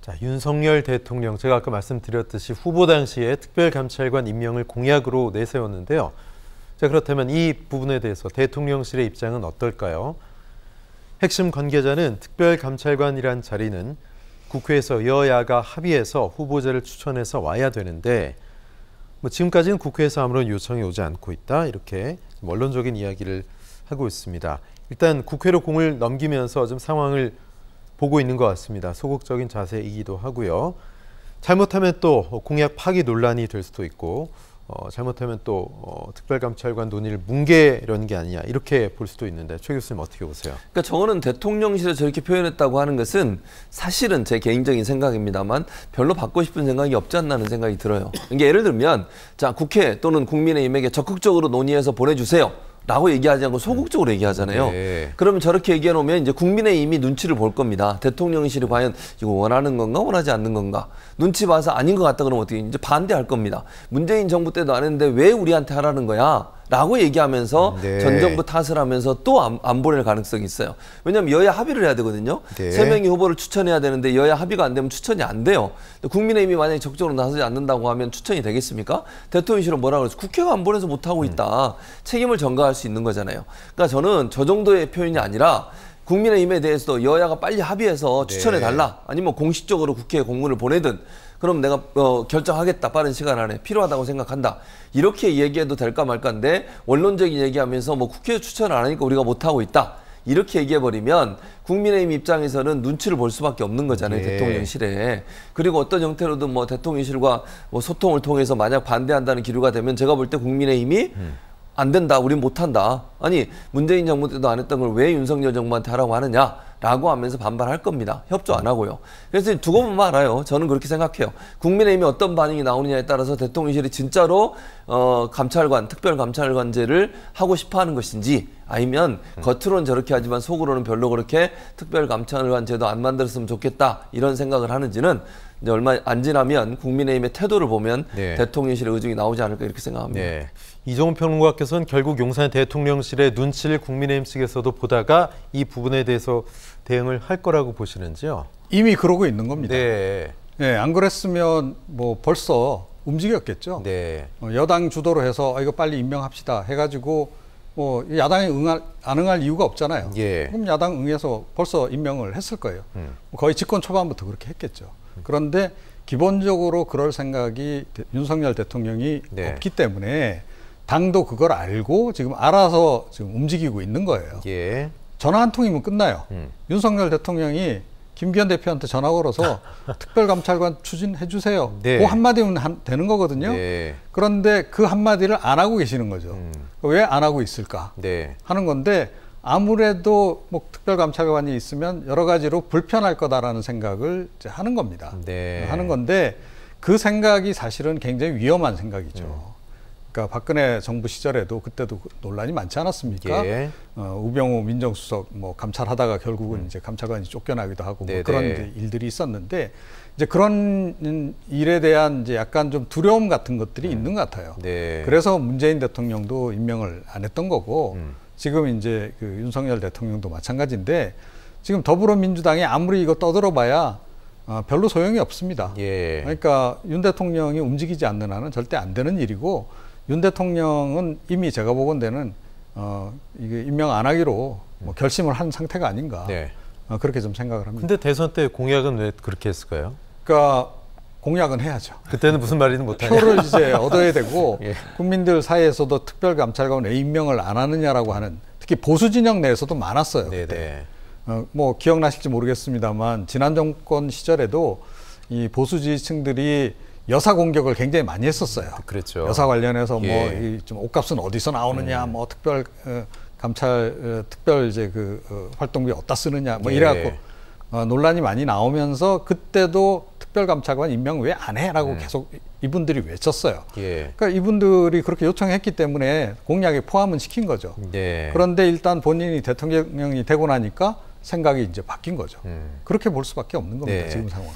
자, 윤석열 대통령, 제가 아까 말씀드렸듯이 후보 당시에 특별감찰관 임명을 공약으로 내세웠는데요. 자, 그렇다면 이 부분에 대해서 대통령실의 입장은 어떨까요? 핵심 관계자는 특별감찰관이란 자리는 국회에서 여야가 합의해서 후보자를 추천해서 와야 되는데 지금까지는 국회에서 아무런 요청이 오지 않고 있다, 이렇게 원론적인 이야기를 하고 있습니다. 일단 국회로 공을 넘기면서 좀 상황을 보고 있는 것 같습니다. 소극적인 자세이기도 하고요. 잘못하면 또 공약 파기 논란이 될 수도 있고 잘못하면 또 특별감찰관 논의를 뭉개려는 게 아니냐, 이렇게 볼 수도 있는데 최 교수님 어떻게 보세요? 그러니까 저거는 대통령실에 저렇게 표현했다고 하는 것은 사실은 제 개인적인 생각입니다만 별로 받고 싶은 생각이 없지 않나 하는 생각이 들어요. 이게 예를 들면 자, 국회 또는 국민의힘에게 적극적으로 논의해서 보내주세요 라고 얘기하지 않고 소극적으로 얘기하잖아요. 네. 그러면 저렇게 얘기해 놓으면 이제 국민의힘이 눈치를 볼 겁니다. 대통령실이 과연 이거 원하는 건가 원하지 않는 건가. 눈치 봐서 아닌 것 같다 그러면 어떻게 이제 반대할 겁니다. 문재인 정부 때도 안 했는데 왜 우리한테 하라는 거야? 라고 얘기하면서 네. 전 정부 탓을 하면서 또 안 보낼 가능성이 있어요. 왜냐하면 여야 합의를 해야 되거든요. 네. 3명이 후보를 추천해야 되는데 여야 합의가 안 되면 추천이 안 돼요. 국민의힘이 만약에 적극적으로 나서지 않는다고 하면 추천이 되겠습니까? 대통령실은 뭐라고 그래서 국회가 안 보내서 못하고 있다. 책임을 전가할 수 있는 거잖아요. 그러니까 저는 저 정도의 표현이 아니라 국민의힘에 대해서도 여야가 빨리 합의해서 추천해달라. 아니면 공식적으로 국회에 공문을 보내든 그럼 내가 결정하겠다. 빠른 시간 안에 필요하다고 생각한다. 이렇게 얘기해도 될까 말까인데 원론적인 얘기하면서 뭐 국회에 추천을 안 하니까 우리가 못하고 있다. 이렇게 얘기해버리면 국민의힘 입장에서는 눈치를 볼 수밖에 없는 거잖아요. 네. 대통령실에. 그리고 어떤 형태로든 뭐 대통령실과 뭐 소통을 통해서 만약 반대한다는 기류가 되면 제가 볼 때 국민의힘이 안 된다, 우린 못한다. 아니 문재인 정부 때도 안 했던 걸 왜 윤석열 정부한테 하라고 하느냐라고 하면서 반발할 겁니다. 협조 안 하고요. 그래서 두고 보면 알아요. 저는 그렇게 생각해요. 국민의힘이 어떤 반응이 나오느냐에 따라서 대통령실이 진짜로 감찰관, 특별감찰관제를 하고 싶어하는 것인지 아니면 겉으로는 저렇게 하지만 속으로는 별로 그렇게 특별감찰관제도 안 만들었으면 좋겠다 이런 생각을 하는지는 이제 얼마 안 지나면 국민의힘의 태도를 보면 네. 대통령실의 의중이 나오지 않을까 이렇게 생각합니다. 네. 이종훈 평론가께서는 결국 용산 대통령실의 눈치를 국민의힘 측에서도 보다가 이 부분에 대해서 대응을 할 거라고 보시는지요? 이미 그러고 있는 겁니다. 네. 네, 안 그랬으면 뭐 벌써 움직였겠죠. 네. 여당 주도로 해서 이거 빨리 임명합시다 해가지고 뭐 야당이 안 응할 이유가 없잖아요. 예. 그럼 야당 응해서 벌써 임명을 했을 거예요. 거의 집권 초반부터 그렇게 했겠죠. 그런데 기본적으로 그럴 생각이 윤석열 대통령이 네. 없기 때문에 당도 그걸 알고 지금 알아서 지금 움직이고 있는 거예요. 예. 전화 한 통이면 끝나요. 윤석열 대통령이 김기현 대표한테 전화 걸어서 특별감찰관 추진해 주세요. 네. 그 한마디면 되는 거거든요. 네. 그런데 그 한마디를 안 하고 계시는 거죠. 왜 안 하고 있을까 네. 하는 건데 아무래도 뭐 특별감찰관이 있으면 여러 가지로 불편할 거다라는 생각을 이제 하는 겁니다. 네. 하는 건데 그 생각이 사실은 굉장히 위험한 생각이죠. 그러니까 박근혜 정부 시절에도 그때도 논란이 많지 않았습니까? 예. 우병우 민정수석 뭐 감찰하다가 결국은 이제 감찰관이 쫓겨나기도 하고 뭐 그런 이제 일들이 있었는데 이제 그런 일에 대한 이제 약간 좀 두려움 같은 것들이 있는 것 같아요. 네. 그래서 문재인 대통령도 임명을 안 했던 거고 지금 이제 그 윤석열 대통령도 마찬가지인데 지금 더불어민주당이 아무리 이거 떠들어봐야 별로 소용이 없습니다. 예. 그러니까 윤 대통령이 움직이지 않는 한은 절대 안 되는 일이고 윤 대통령은 이미 제가 보건대는 이게 임명 안 하기로 뭐 결심을 한 상태가 아닌가. 네. 그렇게 좀 생각을 합니다. 근데 대선 때 공약은 왜 그렇게 했을까요? 그러니까 공약은 해야죠. 그때는 무슨 말인지 못하냐. 표를 이제 얻어야 되고 예. 국민들 사이에서도 특별감찰관 왜 임명을 안 하느냐라고 하는 특히 보수 진영 내에서도 많았어요. 네네. 뭐 기억나실지 모르겠습니다만 지난 정권 시절에도 이 보수 지지층들이 여사 공격을 굉장히 많이 했었어요. 그렇죠. 여사 관련해서 예. 뭐 이 좀 옷값은 어디서 나오느냐, 뭐 특별 감찰 특별 이제 그 활동비 어디다 쓰느냐, 뭐 예. 이래갖고 논란이 많이 나오면서 그때도 특별감찰관 임명 왜 안 해라고 계속 이분들이 외쳤어요. 예. 그러니까 이분들이 그렇게 요청했기 때문에 공약에 포함은 시킨 거죠. 네. 그런데 일단 본인이 대통령이 되고 나니까 생각이 이제 바뀐 거죠. 그렇게 볼 수밖에 없는 겁니다. 네. 지금 상황.